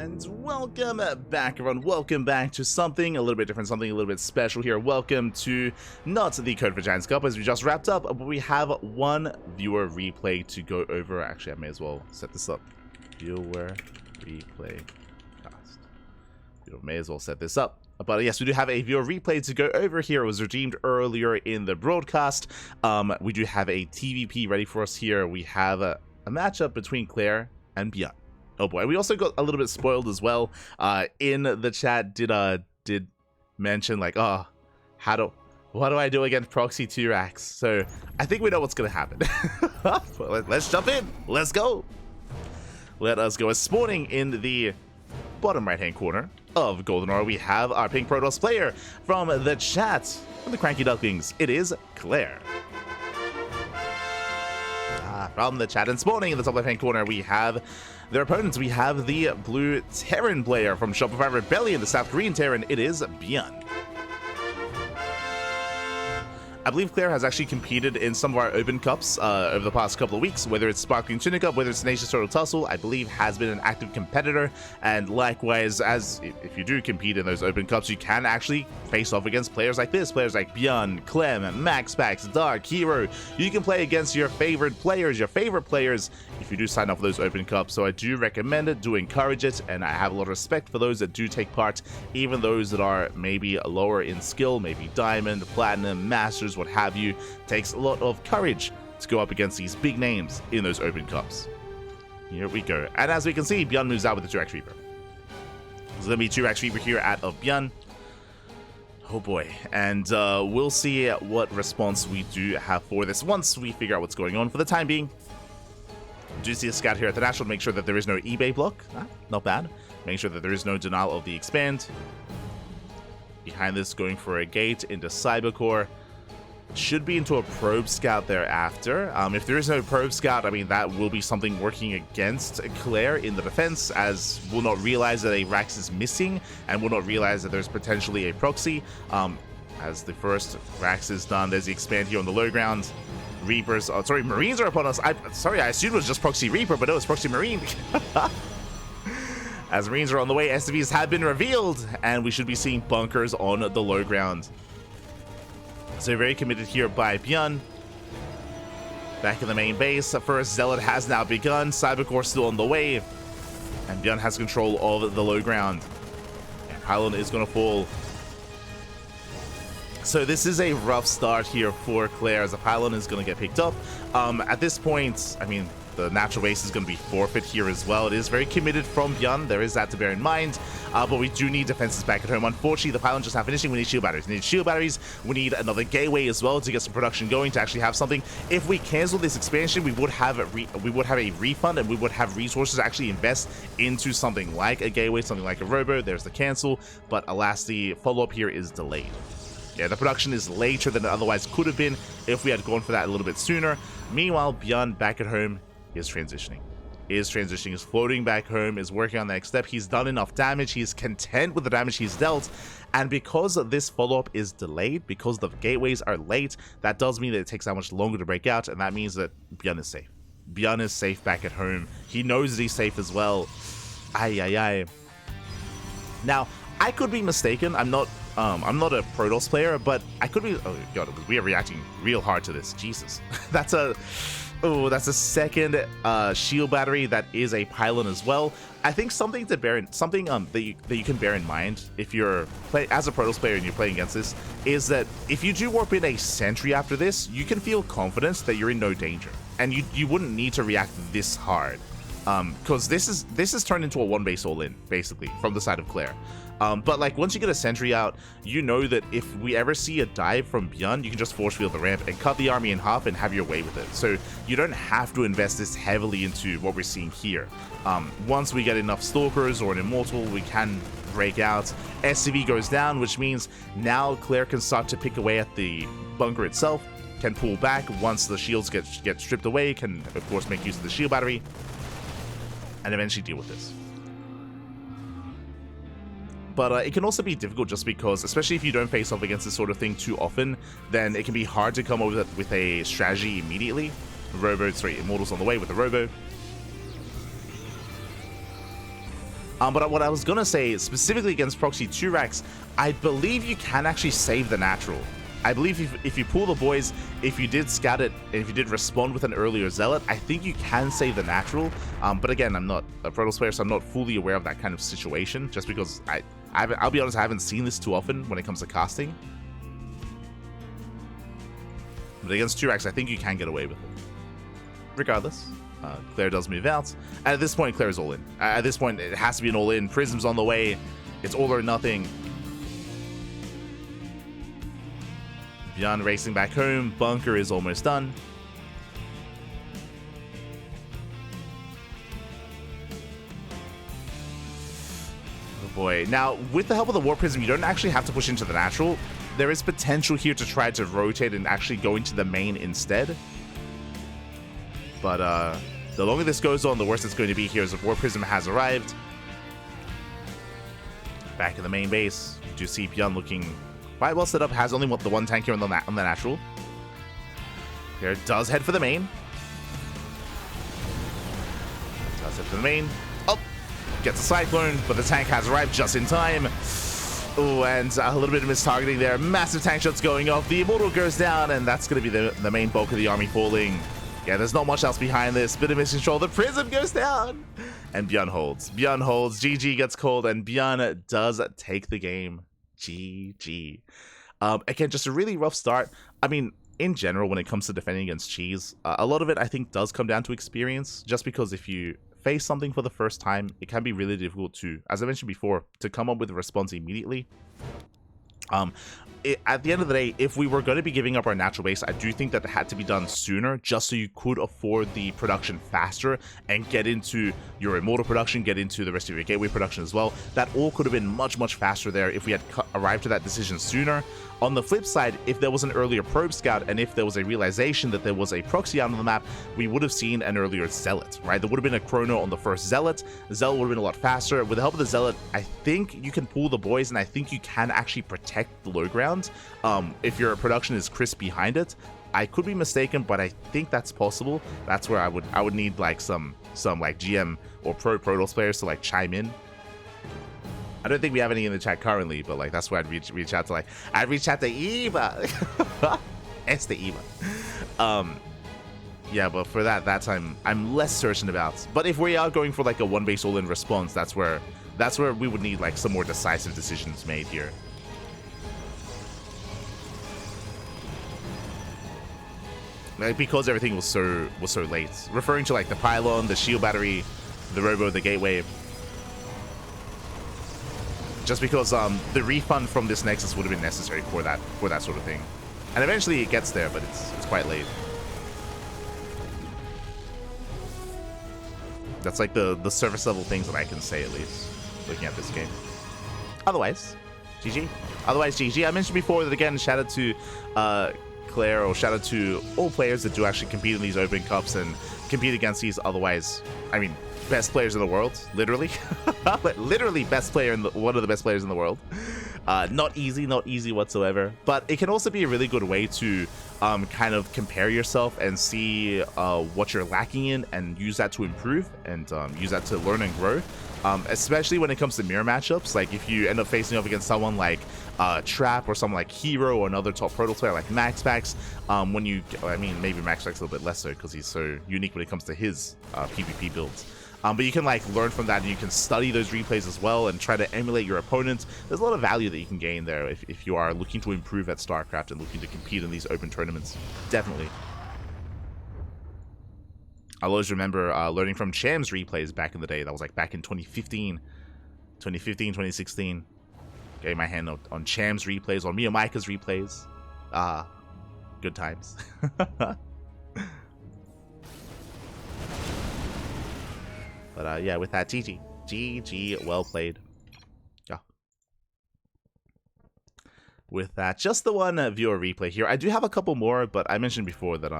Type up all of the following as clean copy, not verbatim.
And welcome back, everyone. Welcome back to something a little bit different, something a little bit special here. Welcome to not the Code for Giants Cup, as we just wrapped up, but we have one viewer replay to go over. Actually, I may as well set this up. Viewer replay cast. You may as well set this up. But yes, we do have a viewer replay to go over here. It was redeemed earlier in the broadcast. We do have a TvP ready for us here. We have a matchup between Klaire and ByuN. Oh boy, we also got a little bit spoiled as well. In the chat did mention like, oh, what do I do against proxy 2 racks? So I think we know what's gonna happen. Let's jump in. Let's go. Let us go. Spawning in the bottom right hand corner of Golden Aura, we have our pink Protoss player from the chat from the Cranky Ducklings. It is Klaire. From the chat, and spawning in the top left hand corner, we have their opponents. We have the blue Terran player from Shopify Rebellion, the South Korean Terran. It is ByuN. I believe Klaire has actually competed in some of our open cups over the past couple of weeks, whether it's Sparkling Tunic Cup, whether it's Nation's Total Tussle. I believe has been an active competitor, and likewise, as if you do compete in those open cups, you can actually face off against players like this, players like ByuN, Clem, MaxPax, Dark, Hero. You can play against your favorite players if you do sign up for those open cups. So I do recommend it, do encourage it, and I have a lot of respect for those that do take part, even those that are maybe lower in skill, maybe Diamond, Platinum, Masters, what have you. Takes a lot of courage to go up against these big names in those open cups. Here we go. And as we can see, ByuN moves out with the 2x Reaper. There's going to be 2x Reaper here out of ByuN. Oh boy. And we'll see what response we do have for this once we figure out what's going on. For the time being, do see a scout here at the National to make sure that there is no eBay block. Not bad. Make sure that there is no denial of the expand. Behind this, going for a gate into Cybercore. Should be into a probe scout thereafter. If there is no probe scout, I mean, that will be something working against Klaire in the defense, as we'll not realize that a Rax is missing, and we'll not realize that there's potentially a proxy. As the first Rax is done, there's the expand here on the low ground. Reapers, Marines are upon us. I assumed it was just proxy Reaper, but no, it's proxy Marine. As Marines are on the way, SCVs have been revealed, and we should be seeing bunkers on the low ground. So very committed here by ByuN. Back in the main base, the first Zealot has now begun. Cybercore still on the way, and ByuN has control of the low ground. And Pylon is going to fall. So this is a rough start here for Klaire, as the Pylon is going to get picked up. At this point, I mean, the natural base is going to be forfeit here as well. It is very committed from ByuN. There is that to bear in mind. But we do need defenses back at home. Unfortunately, the Pylon just not finishing. We need shield batteries. We need shield batteries. We need another gateway as well to get some production going, to actually have something. If we cancel this expansion, we would have a refund, and we would have resources to actually invest into something like a gateway, something like a robo. There's the cancel. But alas, the follow-up here is delayed. Yeah, the production is later than it otherwise could have been if we had gone for that a little bit sooner. Meanwhile, ByuN back at home is transitioning. Is floating back home, is working on the next step. He's done enough damage. He's content with the damage he's dealt. And because this follow-up is delayed, because the gateways are late, that does mean that it takes that much longer to break out, and that means that ByuN is safe. ByuN is safe back at home. He knows that he's safe as well. Ay. Now, I could be mistaken. I'm not a Protoss player, but I could be. Oh god, we are reacting real hard to this. Jesus, that's a second shield battery that is a Pylon as well. I think something to bear in, that you can bear in mind if you're as a Protoss player and you're playing against this, is that if you do warp in a sentry after this, you can feel confident that you're in no danger, and you wouldn't need to react this hard, because this is turned into a one base all in basically from the side of Klaire. But like once you get a sentry out, you know that if we ever see a dive from ByuN, you can just force field the ramp and cut the army in half and have your way with it. So you don't have to invest this heavily into what we're seeing here. Once we get enough stalkers or an immortal, we can break out. SCV goes down, which means now Klaire can start to pick away at the bunker itself, can pull back once the shields get stripped away, can of course make use of the shield battery, and eventually deal with this. But it can also be difficult just because, especially if you don't face off against this sort of thing too often, then it can be hard to come over with a strategy immediately. Immortals on the way with the robo. But what I was gonna say, specifically against Proxy 2 racks, I believe you can actually save the natural. I believe if you pull the boys, if you did scout it, and if you did respond with an earlier Zealot, I think you can save the natural. But again, I'm not a Protoss player, so I'm not fully aware of that kind of situation, just because I'll be honest, I haven't seen this too often when it comes to casting. But against 2 racks, I think you can get away with it. Regardless, Klaire does move out. And at this point, Klaire is all in. At this point, it has to be an all-in. Prism's on the way. It's all or nothing. ByuN racing back home. Bunker is almost done. Oh boy. Now, with the help of the Warp Prism, you don't actually have to push into the natural. There is potential here to try to rotate and actually go into the main instead. But the longer this goes on, the worse it's going to be here as the Warp Prism has arrived. Back in the main base, you do see ByuN looking quite well set up, has only the one tank here on the natural. Here does head for the main. Does head for the main. Oh, gets a Cyclone, but the tank has arrived just in time. Oh, and a little bit of mistargeting there. Massive tank shots going off. The Immortal goes down, and that's going to be the main bulk of the army falling. Yeah, there's not much else behind this. Bit of miscontrol. The Prism goes down. And ByuN holds. ByuN holds. GG gets called, and ByuN does take the game. GG. Again, just a really rough start. I mean, in general, when it comes to defending against cheese, a lot of it, I think, does come down to experience. Just because if you face something for the first time, it can be really difficult to, as I mentioned before, to come up with a response immediately. At the end of the day, if we were going to be giving up our natural base, I do think that it had to be done sooner, just so you could afford the production faster and get into your Immortal production, get into the rest of your Gateway production as well. That all could have been much, much faster there if we had arrived to that decision sooner. On the flip side, if there was an earlier probe scout and if there was a realization that there was a proxy out on the map, we would have seen an earlier Zealot, right? There would have been a chrono on the first Zealot. The Zealot would have been a lot faster. With the help of the Zealot, I think you can pull the boys, and I think you can actually protect the low ground if your production is crisp behind it. I could be mistaken, but I think that's possible. That's where I would need like some like GM or Protoss players to like chime in. I don't think we have any in the chat currently, but like that's where I'd reach out to, like, I'd reach out to Eva. It's the Eva. Yeah, but for that time I'm less certain about. But if we are going for like a one base all in response, that's where we would need like some more decisive decisions made here. Like, because everything was so late. Referring to like the pylon, the shield battery, the robo, the gateway. Just because the refund from this Nexus would have been necessary for that sort of thing. And eventually it gets there, but it's quite late. That's like the surface level things that I can say, at least, looking at this game. Otherwise, GG. Otherwise, GG. I mentioned before that, again, shout out to Klaire, or shout out to all players that do actually compete in these open cups and compete against these otherwise, I mean, best players in the world, literally. Literally best player one of the best players in the world. Not easy whatsoever, but it can also be a really good way to kind of compare yourself and see what you're lacking in and use that to improve and use that to learn and grow. Especially when it comes to mirror matchups. Like if you end up facing up against someone like Trap or someone like Hero or another top Protoss player like MaxPax, I mean, maybe MaxPax a little bit less so because he's so unique when it comes to his PvP builds. But you can like learn from that, and you can study those replays as well and try to emulate your opponents. There's a lot of value that you can gain there if you are looking to improve at StarCraft and looking to compete in these open tournaments. Definitely. I always remember learning from Cham's replays back in the day. That was like back in 2015, 2016. Getting my hand on Cham's replays, on Miyamaika's replays. Good times. But yeah, with that, GG. GG, well played. Yeah. With that, just the one viewer replay here. I do have a couple more, but I mentioned before that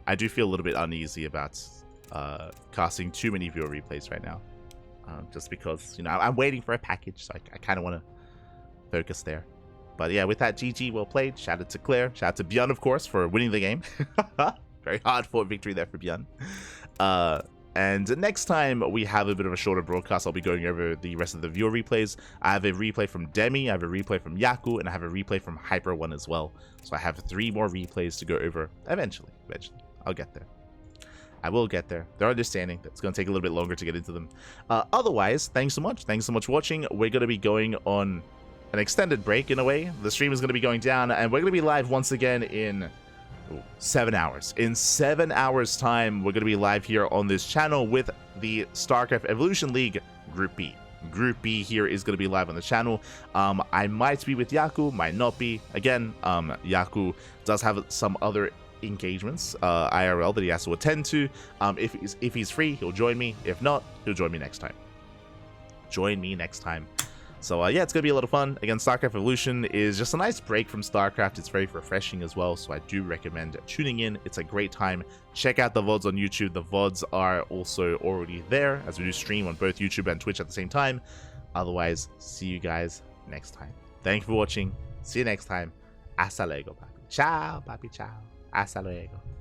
I do feel a little bit uneasy about casting too many viewer replays right now. Just because, you know, I'm waiting for a package, so I kind of want to focus there. But yeah, with that, GG, well played. Shout out to Klaire. Shout out to ByuN, of course, for winning the game. Very hard fought victory there for ByuN. And next time we have a bit of a shorter broadcast, I'll be going over the rest of the viewer replays. I have a replay from Demi, I have a replay from Yaku, and I have a replay from Hyper One as well. So I have 3 more replays to go over eventually. I'll get there. I will get there. They're understanding that it's going to take a little bit longer to get into them. Otherwise, thanks so much. Thanks so much for watching. We're going to be going on an extended break in a way. The stream is going to be going down, and we're going to be live once again in 7 hours. In 7 hours time, we're going to be live here on this channel with the StarCraft Evolution League Group B. Group B here is going to be live on the channel. I might be with Yaku, might not be. Again, Yaku does have some other engagements IRL that he has to attend to. If he's free, he'll join me. If not, he'll join me next time. Join me next time. So yeah, it's gonna be a lot of fun. Again, StarCraft Evolution is just a nice break from StarCraft. It's very refreshing as well, so I do recommend tuning in. It's a great time. Check out the VODs on YouTube. The VODs are also already there, as we do stream on both YouTube and Twitch at the same time. Otherwise, see you guys next time. Thank you for watching. See you next time. Hasta luego, papi. Ciao, papi, ciao. Hasta luego.